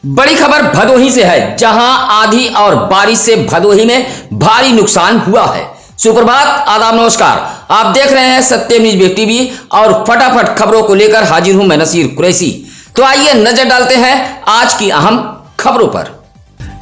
बड़ी खबर भदोही से है, जहां आंधी और बारिश से भदोही में भारी नुकसान हुआ है। सुप्रभात, आदाब, नमस्कार। आप देख रहे हैं सत्यम न्यूज बिग टीवी और फटाफट खबरों को लेकर हाजिर हूं मैं नसीर कुरैशी। तो आइए नजर डालते हैं आज की अहम खबरों पर।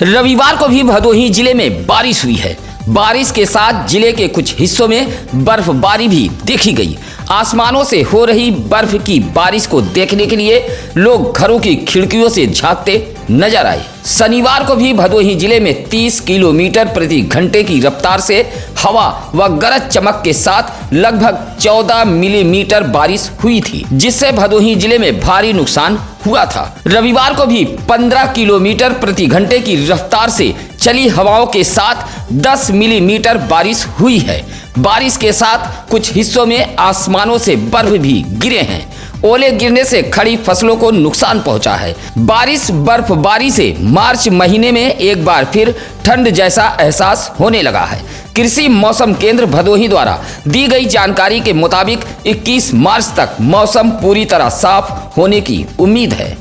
रविवार को भी भदोही जिले में बारिश हुई है। बारिश के साथ जिले के कुछ हिस्सों में बर्फबारी भी देखी गई। आसमानों से हो रही बर्फ की बारिश को देखने के लिए लोग घरों की खिड़कियों से झांकते नजर आए। शनिवार को भी भदोही जिले में 30 किलोमीटर प्रति घंटे की रफ्तार से हवा व गरज चमक के साथ लगभग 14 मिलीमीटर बारिश हुई थी, जिससे भदोही जिले में भारी नुकसान हुआ था। रविवार को भी 15 किलोमीटर प्रति घंटे की रफ्तार से चली हवाओं के साथ 10 मिलीमीटर बारिश हुई है। बारिश के साथ कुछ हिस्सों में आसमानों से बर्फ भी गिरे हैं। ओले गिरने से खड़ी फसलों को नुकसान पहुंचा है। बारिश बर्फबारी से मार्च महीने में एक बार फिर ठंड जैसा एहसास होने लगा है। कृषि मौसम केंद्र भदोही द्वारा दी गई जानकारी के मुताबिक 21 मार्च तक मौसम पूरी तरह साफ होने की उम्मीद है।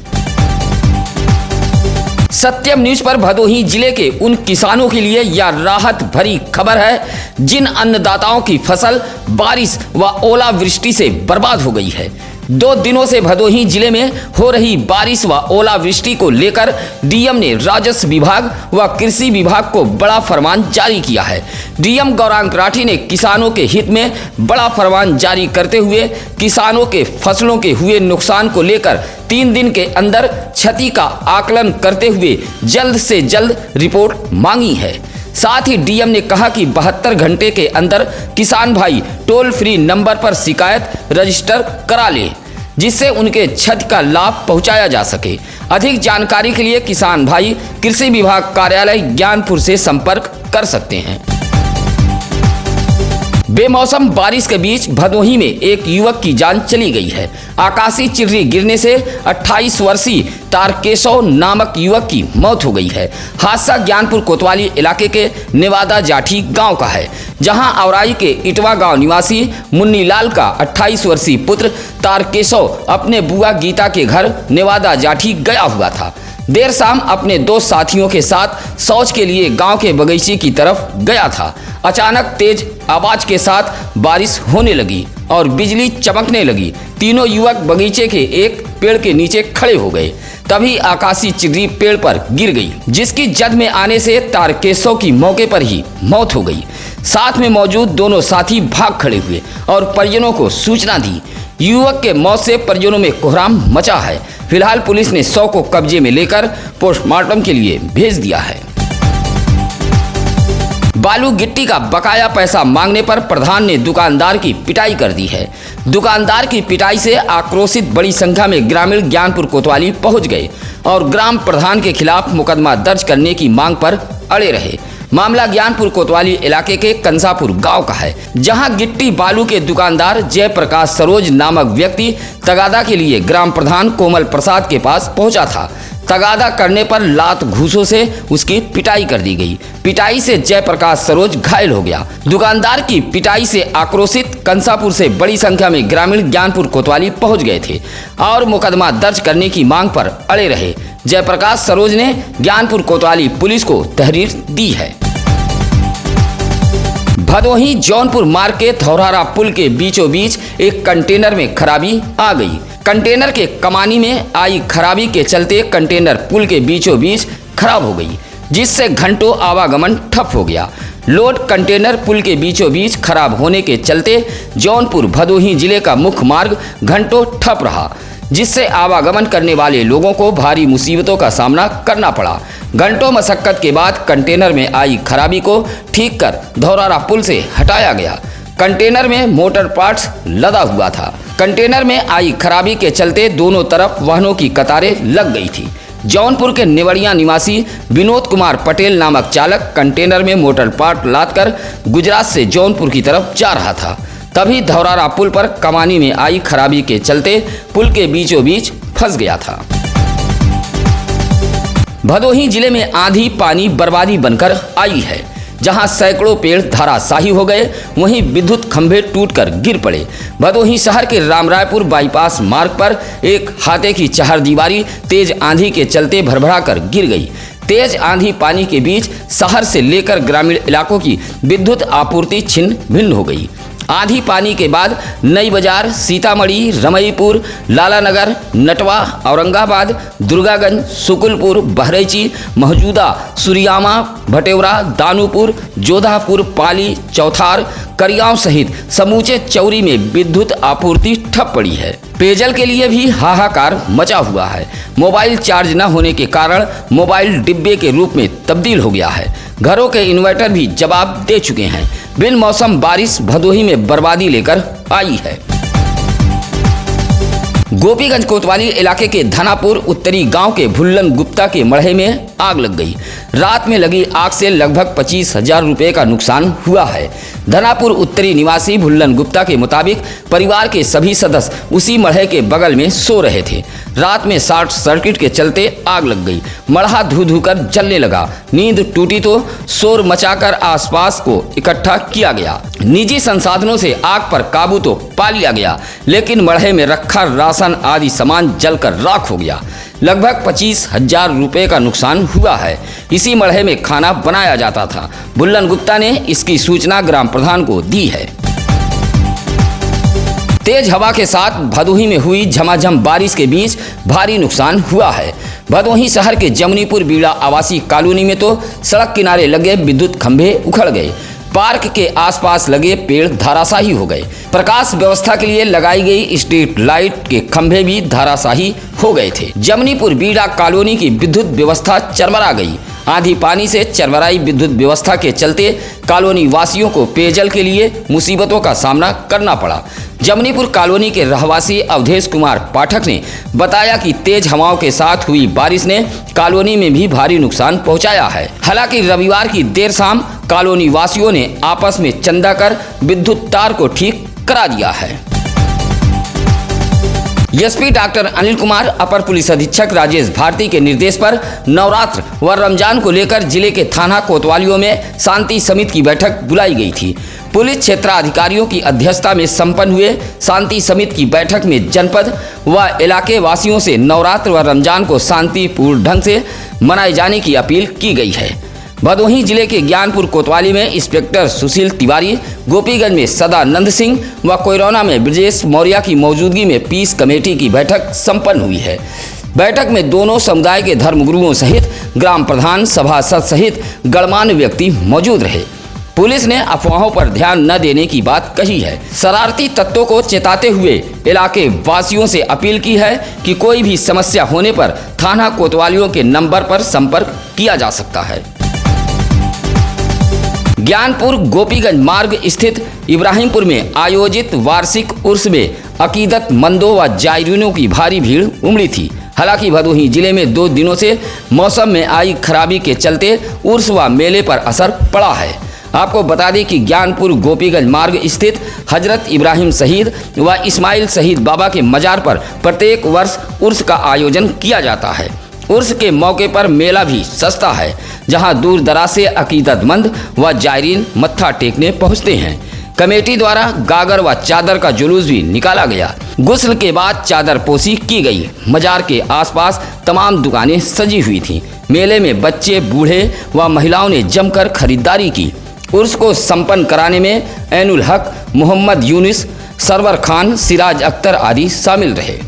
सत्यम न्यूज पर भदोही जिले के उन किसानों के लिए यह राहत भरी खबर है जिन अन्नदाताओं की फसल बारिश व ओलावृष्टि से बर्बाद हो गई है। 2 दिनों से भदोही जिले में हो रही बारिश व ओलावृष्टि को लेकर डीएम ने राजस्व विभाग व कृषि विभाग को बड़ा फरमान जारी किया है। डीएम गौरांग राठी ने किसानों के हित में बड़ा फरमान जारी करते हुए किसानों के फसलों के हुए नुकसान को लेकर 3 दिन के अंदर क्षति का आकलन करते हुए जल्द से जल्द रिपोर्ट मांगी है। साथ ही डीएम ने कहा कि 72 घंटे के अंदर किसान भाई टोल फ्री नंबर पर शिकायत रजिस्टर करा लें, जिससे उनके क्षति का लाभ पहुंचाया जा सके। अधिक जानकारी के लिए किसान भाई कृषि विभाग कार्यालय ज्ञानपुर से संपर्क कर सकते हैं। बेमौसम बारिश के बीच भदोही में एक युवक की जान चली गई है। आकाशीय चिर्री गिरने से 28 वर्षीय तारकेशव नामक युवक की मौत हो गई है। हादसा ज्ञानपुर कोतवाली इलाके के नेवादा जाठी गांव का है, जहां औराई के इटवा गांव निवासी मुन्नीलाल का 28 वर्षीय पुत्र तारकेशव अपने बुआ गीता के घर नेवादा जाठी गया हुआ था। देर शाम अपने 2 साथियों के साथ शौच के लिए गांव के बगीचे की तरफ गया था। अचानक तेज आवाज के साथ बारिश होने लगी और बिजली चमकने लगी। तीनों युवक बगीचे के एक पेड़ के नीचे खड़े हो गए। तभी आकाशीय चिर्री पेड़ पर गिर गई, जिसकी जद में आने से तारकेशव की मौके पर ही मौत हो गई। साथ में मौजूद दोनों साथी भाग खड़े हुए और परिजनों को सूचना दी। युवक के मौत से परिजनों में कोहराम मचा है। फिलहाल पुलिस ने शव को कब्जे में लेकर पोस्टमार्टम के लिए भेज दिया है। बालू गिट्टी का बकाया पैसा मांगने पर प्रधान ने दुकानदार की पिटाई कर दी है। दुकानदार की पिटाई से आक्रोशित बड़ी संख्या में ग्रामीण ज्ञानपुर कोतवाली पहुंच गए और ग्राम प्रधान के खिलाफ मुकदमा दर्ज करने की मांग पर अड़े रहे। मामला ज्ञानपुर कोतवाली इलाके के कंसापुर गांव का है, जहां गिट्टी बालू के दुकानदार जयप्रकाश सरोज नामक व्यक्ति तगादा के लिए ग्राम प्रधान कोमल प्रसाद के पास पहुंचा था। तगादा करने पर लात घूसों से उसकी पिटाई कर दी गई। पिटाई से जयप्रकाश सरोज घायल हो गया। दुकानदार की पिटाई से आक्रोशित कंसापुर से बड़ी संख्या में ग्रामीण ज्ञानपुर कोतवाली पहुंच गए थे और मुकदमा दर्ज करने की मांग पर अड़े रहे। जयप्रकाश सरोज ने ज्ञानपुर कोतवाली पुलिस को तहरीर दी है। भदोही जौनपुर मार्ग के धौरारा पुल के बीचों बीच एक कंटेनर में खराबी आ गई। कंटेनर के कमानी में आई खराबी के चलते कंटेनर पुल के बीचों बीच खराब हो गई, जिससे घंटों आवागमन ठप हो गया। लोड कंटेनर पुल के बीचों बीच खराब होने के चलते जौनपुर भदोही जिले का मुख्य मार्ग घंटों ठप रहा, जिससे आवागमन करने वाले लोगों को भारी मुसीबतों का सामना करना पड़ा। घंटों मशक्कत के बाद कंटेनर में आई खराबी को ठीक कर धौरारा पुल से हटाया गया। कंटेनर में मोटर पार्ट्स लदा हुआ था। कंटेनर में आई खराबी के चलते दोनों तरफ वाहनों की कतारें लग गई थी। जौनपुर के नेवड़िया निवासी विनोद कुमार पटेल नामक चालक कंटेनर में मोटर पार्ट लादकर गुजरात से जौनपुर की तरफ जा रहा था। तभी धौरारा पुल पर कमानी में आई खराबी के चलते पुल के बीचों बीच फंस गया था। भदोही जिले में आंधी पानी बर्बादी बनकर आई है। जहां सैकड़ों पेड़ धराशायी हो गए, वहीं विद्युत खंभे टूटकर गिर पड़े। भदोही शहर के रामरायपुर बाईपास मार्ग पर एक हाथे की चहारदीवारी तेज आंधी के चलते भरभराकर गिर गई। तेज आंधी पानी के बीच शहर से लेकर ग्रामीण इलाकों की विद्युत आपूर्ति छिन्न भिन्न हो गई। आंधी पानी के बाद नई बाजार, सीतामढ़ी, रमईपुर, लालानगर, नटवा, औरंगाबाद, दुर्गागंज, सुकुलपुर, बहरैची, मौजूदा, सुरियामा, भटेवरा, दानूपुर, जोधापुर, पाली, चौथार, करियाव सहित समूचे चौरी में विद्युत आपूर्ति ठप पड़ी है। पेयजल के लिए भी हाहाकार मचा हुआ है। मोबाइल चार्ज न होने के कारण मोबाइल डिब्बे के रूप में तब्दील हो गया है। घरों के इन्वर्टर भी जवाब दे चुके हैं। बिन मौसम बारिश भदोही में बर्बादी लेकर आई है। गोपीगंज कोतवाली इलाके के धनापुर उत्तरी गांव के भुल्लन गुप्ता के मढ़े में आग लग गई। रात में लगी आग से लगभग 25,000 रुपए का नुकसान हुआ है। धनापुर उत्तरी निवासी भुल्लन गुप्ता के मुताबिक परिवार के सभी सदस्य उसी मढ़े के बगल में सो रहे थे। रात में शॉर्ट सर्किट के चलते आग लग गई। मढ़ा धू धू कर जलने लगा। नींद टूटी तो शोर मचाकर आसपास को इकट्ठा किया गया। निजी संसाधनों से आग पर काबू तो पा लिया गया, लेकिन मढ़े में रखा राशन आदि सामान जलकर राख हो गया। लगभग 25,000 रुपए का नुकसान हुआ है। इसी मढ़े में खाना बनाया जाता था। भुल्लन गुप्ता ने इसकी सूचना ग्राम प्रधान को दी है। तेज हवा के साथ भदोही में हुई झमाझम बारिश के बीच भारी नुकसान हुआ है। भदोही शहर के जमनीपुर बीड़ा आवासीय कॉलोनी में तो सड़क किनारे लगे विद्युत खंभे उखड़ गए। पार्क के आसपास लगे पेड़ धराशायी हो गए। प्रकाश व्यवस्था के लिए लगाई गई स्ट्रीट लाइट के खंभे भी धराशायी हो गए थे। जमनीपुर बीड़ा कॉलोनी की विद्युत व्यवस्था चरमरा गई। आंधी पानी से चरमराई विद्युत व्यवस्था के चलते कॉलोनी वासियों को पेयजल के लिए मुसीबतों का सामना करना पड़ा। जमनीपुर कॉलोनी के रहवासी अवधेश कुमार पाठक ने बताया कि तेज हवाओं के साथ हुई बारिश ने कॉलोनी में भी भारी नुकसान पहुंचाया है। हालांकि रविवार की देर शाम कॉलोनी वासियों ने आपस में चंदा कर विद्युत तार को ठीक करा दिया है। एसपी डॉक्टर अनिल कुमार, अपर पुलिस अधीक्षक राजेश भारती के निर्देश पर नवरात्र व रमजान को लेकर जिले के थाना कोतवालियों में शांति समिति की बैठक बुलाई गई थी। पुलिस क्षेत्राधिकारियों की अध्यक्षता में संपन्न हुए शांति समिति की बैठक में जनपद व इलाके वासियों से नवरात्र व रमजान को शांतिपूर्ण ढंग से मनाए जाने की अपील की गई है। भदोही जिले के ज्ञानपुर कोतवाली में इंस्पेक्टर सुशील तिवारी, गोपीगंज में सदानंद सिंह व कोयरौना में ब्रजेश मौर्य की मौजूदगी में पीस कमेटी की बैठक संपन्न हुई है। बैठक में दोनों समुदाय के धर्मगुरुओं सहित ग्राम प्रधान, सभासद सहित गणमान्य व्यक्ति मौजूद रहे। पुलिस ने अफवाहों पर ध्यान न देने की बात कही है। शरारती तत्वों को चेताते हुए इलाके वासियों से अपील की है कि कोई भी समस्या होने पर थाना कोतवालियों के नंबर पर संपर्क किया जा सकता है। ज्ञानपुर गोपीगंज मार्ग स्थित इब्राहिमपुर में आयोजित वार्षिक उर्स में अकीदतमंदों व जायरीनों की भारी भीड़ उमड़ी थी। हालांकि भदोही जिले में 2 दिनों से मौसम में आई खराबी के चलते उर्स व मेले पर असर पड़ा है। आपको बता दें कि ज्ञानपुर गोपीगंज मार्ग स्थित हजरत इब्राहिम शहीद व इस्माइल शहीद बाबा के मजार पर प्रत्येक वर्ष उर्स का आयोजन किया जाता है। उर्स के मौके पर मेला भी सस्ता है, जहां दूर दराज से अकीदतमंद व जायरीन मत्था टेकने पहुंचते हैं। कमेटी द्वारा गागर व चादर का जुलूस भी निकाला गया। गुस्ल के बाद चादर पोशी की गई। मजार के आसपास तमाम दुकानें सजी हुई थीं। मेले में बच्चे, बूढ़े व महिलाओं ने जमकर खरीदारी की। उर्स को संपन्न कराने में ऐनुल हक, मोहम्मद यूनिस, सरवर खान, सिराज अख्तर आदि शामिल रहे।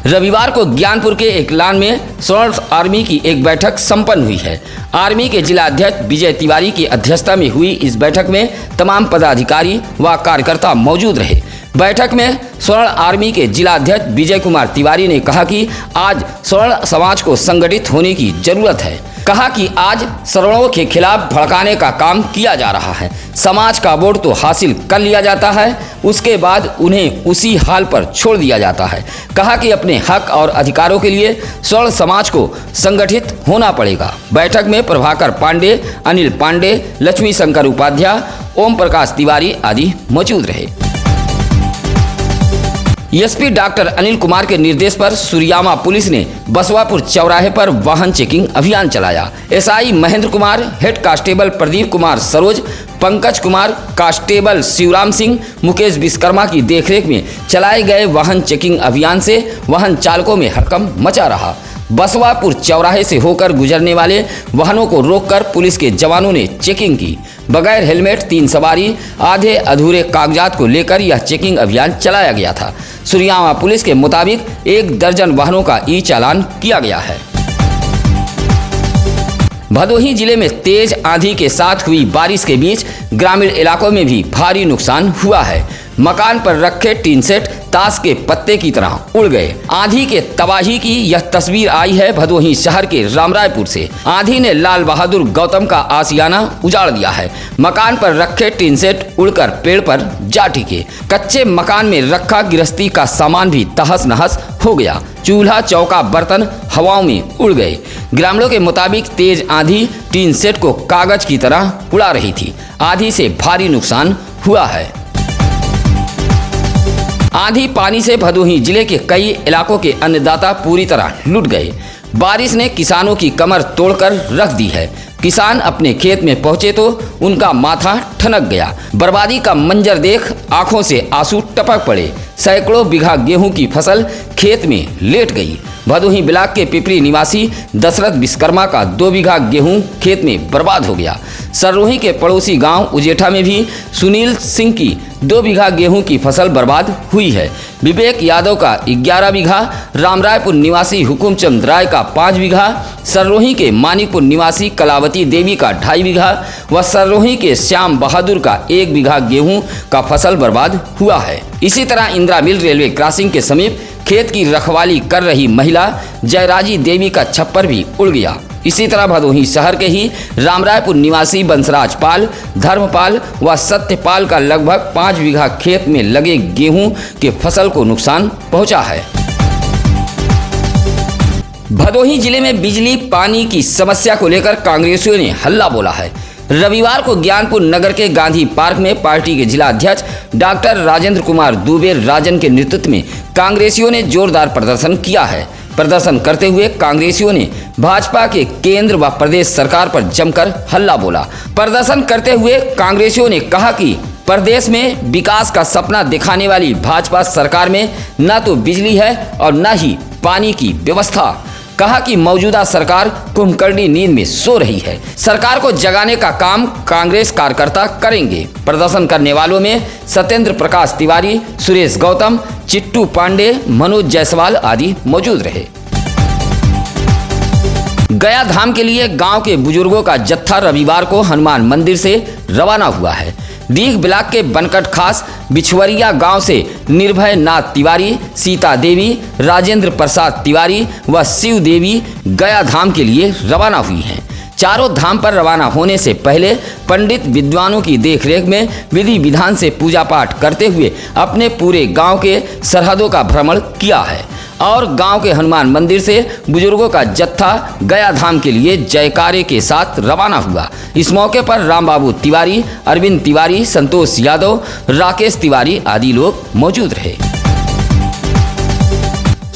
रविवार को ज्ञानपुर के एक लान में स्वर्ण आर्मी की एक बैठक संपन्न हुई है। आर्मी के जिला अध्यक्ष विजय तिवारी की अध्यक्षता में हुई इस बैठक में तमाम पदाधिकारी व कार्यकर्ता मौजूद रहे। बैठक में स्वर्ण आर्मी के जिला अध्यक्ष विजय कुमार तिवारी ने कहा कि आज स्वर्ण समाज को संगठित होने की जरूरत है। कहा कि आज सवर्णों के खिलाफ भड़काने का काम किया जा रहा है। समाज का वोट तो हासिल कर लिया जाता है, उसके बाद उन्हें उसी हाल पर छोड़ दिया जाता है। कहा कि अपने हक और अधिकारों के लिए स्वर्ण समाज को संगठित होना पड़ेगा। बैठक में प्रभाकर पांडे, अनिल पांडे, लक्ष्मी शंकर उपाध्याय, ओम प्रकाश तिवारी आदि मौजूद रहे। एसपी डॉक्टर अनिल कुमार के निर्देश पर सुरियामा पुलिस ने बसवापुर चौराहे पर वाहन चेकिंग अभियान चलाया। SI Mahendra Kumar, head constable Pradeep Kumar Saroj, Pankaj Kumar, constable Shivram Singh, Mukesh Vishwakarma की देखरेख में चलाए गए वाहन चेकिंग अभियान से वाहन चालकों में हड़कंप मचा रहा। बसवापुर चौराहे से होकर गुजरने वाले वाहनों को रोककर पुलिस के जवानों ने चेकिंग की। बगैर हेलमेट 3 सवारी आधे अधूरे कागजात को लेकर यह चेकिंग अभियान चलाया गया था। सुरियामा पुलिस के मुताबिक 1 दर्जन वाहनों का ई चालान किया गया है। भदोही जिले में तेज आंधी के साथ हुई बारिश के बीच ग्रामीण इलाकों में भी भारी नुकसान हुआ है। मकान पर रखे टीन सेट ताश के पत्ते की तरह उड़ गए। आंधी के तबाही की यह तस्वीर आई है भदोही शहर के रामरायपुर से। आंधी ने लाल बहादुर गौतम का आशियाना उजाड़ दिया है। मकान पर रखे टीन सेट उड़कर पेड़ पर जा टिके। कच्चे मकान में रखा गृहस्थी का सामान भी तहस नहस हो गया। चूल्हा चौका बर्तन हवाओं में उड़ गए। ग्रामीणों के मुताबिक तेज आंधी टीन सेट को कागज की तरह उड़ा रही थी। आंधी से भारी नुकसान हुआ है। आंधी पानी से भदोही जिले के कई इलाकों के अन्नदाता पूरी तरह लुट गए। बारिश ने किसानों की कमर तोड़कर रख दी है। किसान अपने खेत में पहुंचे तो उनका माथा ठनक गया। बर्बादी का मंजर देख आंखों से आंसू टपक पड़े। सैकड़ों बीघा गेहूं की फसल खेत में लेट गई। भदोही ब्लॉक के पिपरी निवासी दशरथ विश्वकर्मा का 2 बीघा गेहूं खेत में बर्बाद हो गया। सररोही के पड़ोसी गांव उजेठा में भी सुनील सिंह की 2 बीघा गेहूं की फसल बर्बाद हुई है। विवेक यादव का 11 बीघा, रामरायपुर निवासी हुकुमचंद राय का 5 बीघा, सररोही के मानिकपुर निवासी कलावती देवी का 2.5 बीघा व सररोही के श्याम बहादुर का 1 बीघा गेहूं का फसल बर्बाद हुआ है। इसी तरह इंदिरा मिल रेलवे क्रॉसिंग के समीप खेत की रखवाली कर रही महिला जयराजी देवी का छप्पर भी उड़ गया। इसी तरह भदोही शहर के ही रामरायपुर निवासी बंसराज पाल, धर्मपाल व सत्यपाल का लगभग 5 बीघा खेत में लगे गेहूं के फसल को नुकसान पहुंचा है। भदोही जिले में बिजली पानी की समस्या को लेकर कांग्रेसियों ने हल्ला बोला है। रविवार को ज्ञानपुर नगर के गांधी पार्क में पार्टी के जिला अध्यक्ष डॉक्टर राजेंद्र कुमार दुबे राजन के नेतृत्व में कांग्रेसियों ने जोरदार प्रदर्शन किया है। प्रदर्शन करते हुए कांग्रेसियों ने भाजपा के केंद्र व प्रदेश सरकार पर जमकर हल्ला बोला। प्रदर्शन करते हुए कांग्रेसियों ने कहा कि प्रदेश में विकास का सपना दिखाने वाली भाजपा सरकार में न तो बिजली है और न ही पानी की व्यवस्था। कहा कि मौजूदा सरकार कुंभकर्णी नींद में सो रही है। सरकार को जगाने का काम कांग्रेस कार्यकर्ता करेंगे। प्रदर्शन करने वालों में सत्येंद्र प्रकाश तिवारी, सुरेश गौतम, चिट्टू पांडे, मनोज जायसवाल आदि मौजूद रहे। गया धाम के लिए गांव के बुजुर्गों का जत्था रविवार को हनुमान मंदिर से रवाना हुआ है। दीघ ब्लॉक के बनकट खास बिछवरिया गांव से निर्भय नाथ तिवारी, सीता देवी, राजेंद्र प्रसाद तिवारी व शिव देवी गया धाम के लिए रवाना हुई हैं। चारों धाम पर रवाना होने से पहले पंडित विद्वानों की देखरेख में विधि विधान से पूजा पाठ करते हुए अपने पूरे गांव के सरहदों का भ्रमण किया है और गांव के हनुमान मंदिर से बुजुर्गों का जत्था गया धाम के लिए जयकारे के साथ रवाना हुआ। इस मौके पर रामबाबू तिवारी, अरविंद तिवारी, संतोष यादव, राकेश तिवारी आदि लोग मौजूद रहे।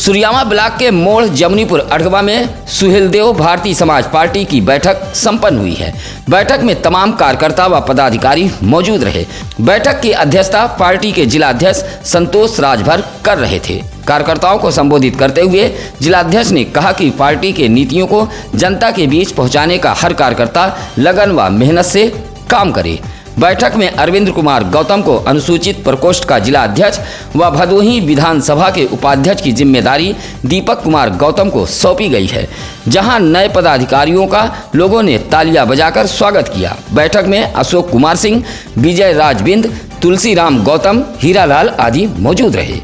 सुरियामा ब्लॉक के मोड़ जमुनीपुर अड़गवा में सुहेलदेव भारतीय समाज पार्टी की बैठक संपन्न हुई है। बैठक में तमाम कार्यकर्ता व पदाधिकारी मौजूद रहे। बैठक की अध्यक्षता पार्टी के जिलाध्यक्ष संतोष राजभर कर रहे थे। कार्यकर्ताओं को संबोधित करते हुए जिलाध्यक्ष ने कहा कि पार्टी के नीतियों को जनता के बीच पहुंचाने का हर कार्यकर्ता लगन व मेहनत से काम करे। बैठक में अरविंद कुमार गौतम को अनुसूचित प्रकोष्ठ का जिला अध्यक्ष व भदोही विधानसभा के उपाध्यक्ष की जिम्मेदारी दीपक कुमार गौतम को सौंपी गई है, जहां नए पदाधिकारियों का लोगों ने तालियां बजाकर स्वागत किया। बैठक में अशोक कुमार सिंह, विजय राजबिंद, तुलसीराम गौतम, हीरालाल आदि मौजूद रहे।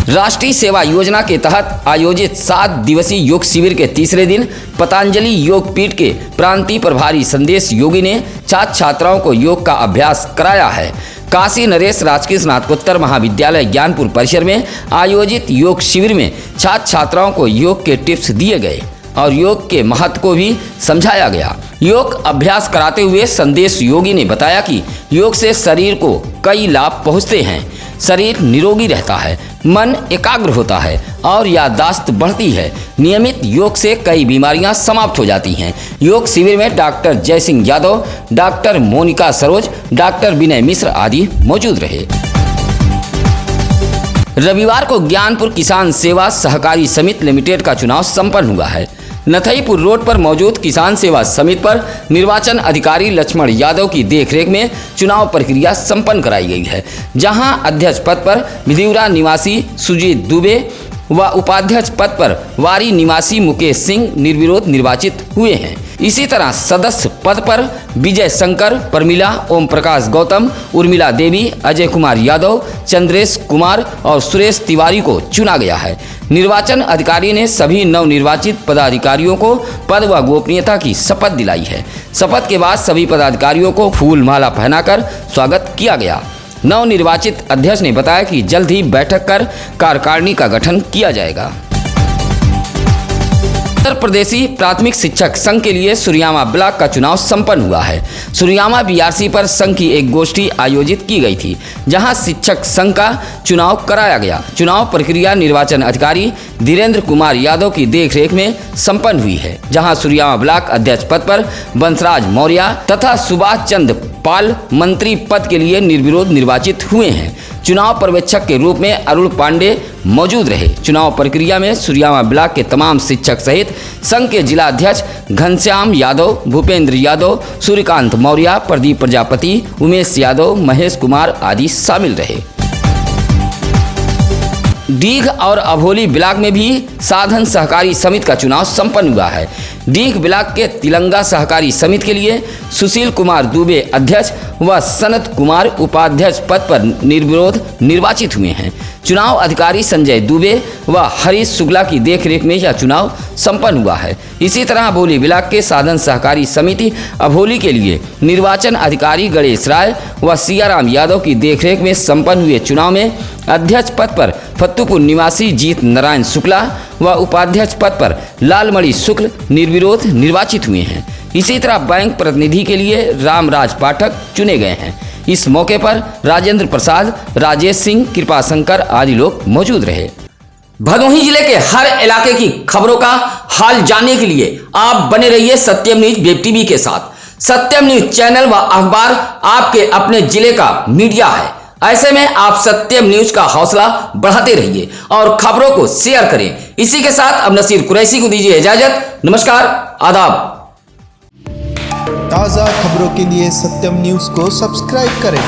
राष्ट्रीय सेवा योजना के तहत आयोजित 7 दिवसीय योग शिविर के तीसरे दिन पतंजलि योग पीठ के प्रांतीय प्रभारी संदेश योगी ने छात्र छात्राओं को योग का अभ्यास कराया है। काशी नरेश राजकीय स्नातकोत्तर महाविद्यालय ज्ञानपुर परिसर में आयोजित योग शिविर में छात्र छात्राओं को योग के टिप्स दिए गए और योग के महत्व को भी समझाया गया। योग अभ्यास कराते हुए संदेश योगी ने बताया कि योग से शरीर को कई लाभ पहुँचते हैं। शरीर निरोगी रहता है, मन एकाग्र होता है और याददाश्त बढ़ती है। नियमित योग से कई बीमारियां समाप्त हो जाती हैं। योग शिविर में doctor Jaisingh Yadav, doctor Monika Saroj, doctor Vinay Mishra आदि मौजूद रहे। रविवार को ज्ञानपुर किसान सेवा सहकारी समिति लिमिटेड का चुनाव संपन्न हुआ है। नथईपुर रोड पर मौजूद किसान सेवा समिति पर निर्वाचन अधिकारी लक्ष्मण यादव की देखरेख में चुनाव प्रक्रिया संपन्न कराई गई है, जहां अध्यक्ष पद पर विधिपुरा निवासी सुजीत दुबे व उपाध्यक्ष पद पर वारी निवासी मुकेश सिंह निर्विरोध निर्वाचित हुए हैं। इसी तरह सदस्य पद पर विजय शंकर, प्रमिला, ओम प्रकाश गौतम, उर्मिला देवी, अजय कुमार यादव, चंद्रेश कुमार और सुरेश तिवारी को चुना गया है। निर्वाचन अधिकारी ने सभी नवनिर्वाचित पदाधिकारियों को पद व गोपनीयता की शपथ दिलाई है। शपथ के बाद सभी पदाधिकारियों को फूल माला पहनाकर स्वागत किया गया। नवनिर्वाचित अध्यक्ष ने बताया कि जल्द ही बैठक कर कार्यकारिणी का गठन किया जाएगा। उत्तर प्रदेशी प्राथमिक शिक्षक संघ के लिए सुरियामा ब्लॉक का चुनाव संपन्न हुआ है। सुरियामा बीआरसी पर संघ की एक गोष्ठी आयोजित की गई थी, जहां शिक्षक संघ का चुनाव कराया गया। चुनाव प्रक्रिया निर्वाचन अधिकारी धीरेन्द्र कुमार यादव की देखरेख में संपन्न हुई है, जहां सुरियामा ब्लॉक अध्यक्ष पद पर बंसराज मौर्य तथा सुभाष चंद्र पाल मंत्री पद के लिए निर्विरोध निर्वाचित हुए हैं। चुनाव पर्यवेक्षक के रूप में अरुण पांडे मौजूद रहे। चुनाव प्रक्रिया में सुरियामा ब्लॉक के तमाम शिक्षक सहित संघ के जिला अध्यक्ष घनश्याम यादव, भूपेंद्र यादव, सूर्यकांत मौर्य, प्रदीप प्रजापति, उमेश यादव, महेश कुमार आदि शामिल रहे। डीग और अभोली ब्लॉक में भी साधन सहकारी समिति का चुनाव संपन्न हुआ है। डीग ब्लॉक के तिलंगा सहकारी समिति के लिए सुशील कुमार दुबे अध्यक्ष व सनत कुमार उपाध्यक्ष पद पर निर्विरोध निर्वाचित हुए हैं। चुनाव अधिकारी संजय दुबे व हरीश शुक्ला की देखरेख में यह चुनाव संपन्न हुआ है। इसी तरह अभोली ब्लॉक के साधन सहकारी समिति अभोली के लिए निर्वाचन अधिकारी गणेश राय व सियाराम यादव की देखरेख में संपन्न हुए चुनाव में अध्यक्ष पद पर फत्तूपुर निवासी जीत नारायण शुक्ला व उपाध्यक्ष पद पर लालमणि शुक्ल निर्विरोध निर्वाचित हुए हैं। इसी तरह बैंक प्रतिनिधि के लिए रामराज पाठक चुने गए हैं। इस मौके पर राजेंद्र प्रसाद, राजेश सिंह, कृपा शंकर आदि लोग मौजूद रहे। भदोही जिले के हर इलाके की खबरों का हाल जानने के लिए आप बने रहिए सत्यम न्यूज वेब टीवी के साथ। सत्यम न्यूज चैनल व अखबार आपके अपने जिले का मीडिया है। ऐसे में आप सत्यम न्यूज का हौसला बढ़ाते रहिए और खबरों को शेयर करें। इसी के साथ अब नसीर कुरैशी को दीजिए इजाजत। नमस्कार, आदाब। ताज़ा खबरों के लिए सत्यम न्यूज़ को सब्सक्राइब करें।